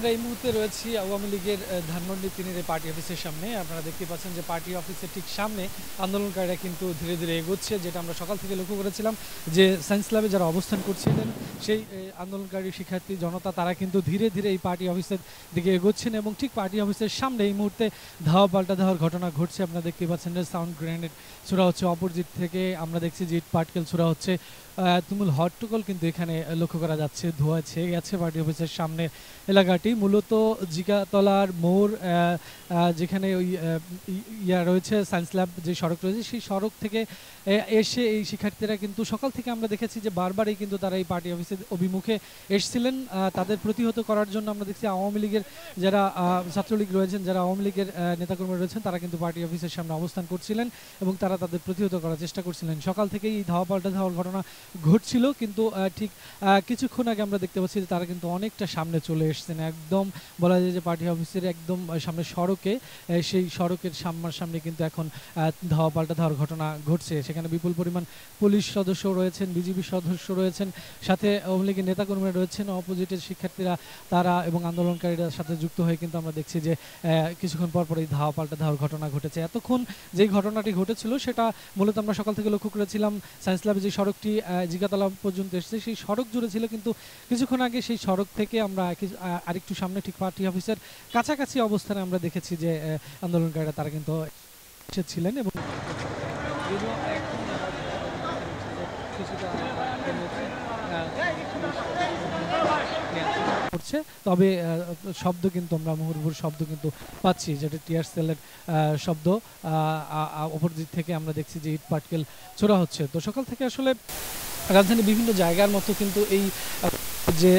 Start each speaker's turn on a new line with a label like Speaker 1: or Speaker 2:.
Speaker 1: আমরা এই মুহূর্তে রয়েছি আওয়ামী লীগের ধানমন্ডি ৩-এর পার্টি অফিসের সামনে। আপনারা দেখতে পাচ্ছেন যে পার্টি অফিসের ঠিক সামনে আন্দোলনকারীরা কিন্তু ধীরে ধীরে এগোচ্ছে, যেটা আমরা সকাল থেকে লক্ষ্য করেছিলাম যে সায়েন্স ল্যাবে যারা অবস্থান করছিলেন সেই আন্দোলনকারী শিক্ষার্থী জনতা তারা কিন্তু ধীরে ধীরে এই পার্টি অফিসের দিকে এগোচ্ছেন এবং ঠিক পার্টি অফিসের সামনে এই মুহূর্তে ধাওয়া পাল্টা ধাওয়ার ঘটনা ঘটছে। আপনারা দেখতে পাচ্ছেন যে সাউন্ড গ্রেনেড ছোড়া হচ্ছে, অপোজিট থেকে আমরা দেখছি যে ইট পাটকেল ছোড়া হচ্ছে। তুমুল হট্টগোল কিন্তু এখানে লক্ষ্য করা যাচ্ছে, ধোঁয়া ছেয়ে গেছে পার্টি অফিসের সামনে এলাকাটি। মূলত জিগাতলার মোড়, যেখানে ওই ইয়া রয়েছে সায়েন্স ল্যাব যে সড়ক রয়েছে সেই সড়ক থেকে এসে এই শিক্ষার্থীরা কিন্তু সকাল থেকে আমরা দেখেছি যে বারবারই কিন্তু তারা এই পার্টি অফিসের অভিমুখে এসেছিলেন। তাদের প্রতিহত করার জন্য আমরা দেখছি আওয়ামী লীগের যারা ছাত্রলীগ রয়েছেন, যারা আওয়ামী লীগের নেতাকর্মী রয়েছেন, তারা কিন্তু পার্টি অফিসের সামনে অবস্থান করছিলেন এবং তারা তাদের প্রতিহত করার চেষ্টা করছিলেন। সকাল থেকেই এই ধাওয়া পাল্টা ধাওয়ার ঘটনা ঘটছিল, কিন্তু ঠিক কিছুক্ষণ আগে আমরা দেখতে পাচ্ছি যে তারা কিন্তু অনেকটা সামনে চলে এসেছেন। একদম বলা যায় যে পার্টি অফিসের একদম সামনে সড়কে, সেই সড়কের সামনাসামনি কিন্তু এখন ধাওয়া পাল্টা ধাওয়ার ঘটনা ঘটছে। সেখানে বিপুল পরিমাণ পুলিশ সদস্য রয়েছেন, বিজিবি সদস্য রয়েছেন, সাথে আওয়ামী লীগের নেতাকর্মীরা রয়েছেন, অপোজিটের শিক্ষার্থীরা তারা এবং আন্দোলনকারীদের সাথে যুক্ত হয়ে কিন্তু আমরা দেখছি যে কিছুক্ষণ পর পরই ধাওয়া পাল্টা ধাওয়ার ঘটনা ঘটেছে। এতক্ষণ যেই ঘটনাটি ঘটেছিল সেটা মূলত আমরা সকাল থেকে লক্ষ্য করেছিলাম সায়েন্স ল্যাবে যে সড়কটি জিগাতলা পর্যন্ত এসেছে সেই সড়ক জুড়ে ছিল, কিন্তু কিছুক্ষণ আগে সেই সড়ক থেকে আমরা আরেকটু সামনে ঠিক পার্টি অফিসের কাছাকাছি অবস্থানে আমরা দেখেছি যে আন্দোলনকারীরা তারা কিন্তু এসেছিলেন এবং করছে। তবে শব্দ কিন্তু আমরা মুহুর্মুহু শব্দ কিন্তু পাচ্ছি, যেটা টিয়ার সেলের শব্দ। অপরদিক থেকে আমরা দেখছি যে ইট পাটকেল ছোড়া হচ্ছে। তো সকাল থেকে আসলে রাজধানীর বিভিন্ন জায়গার মতো কিন্তু এই যে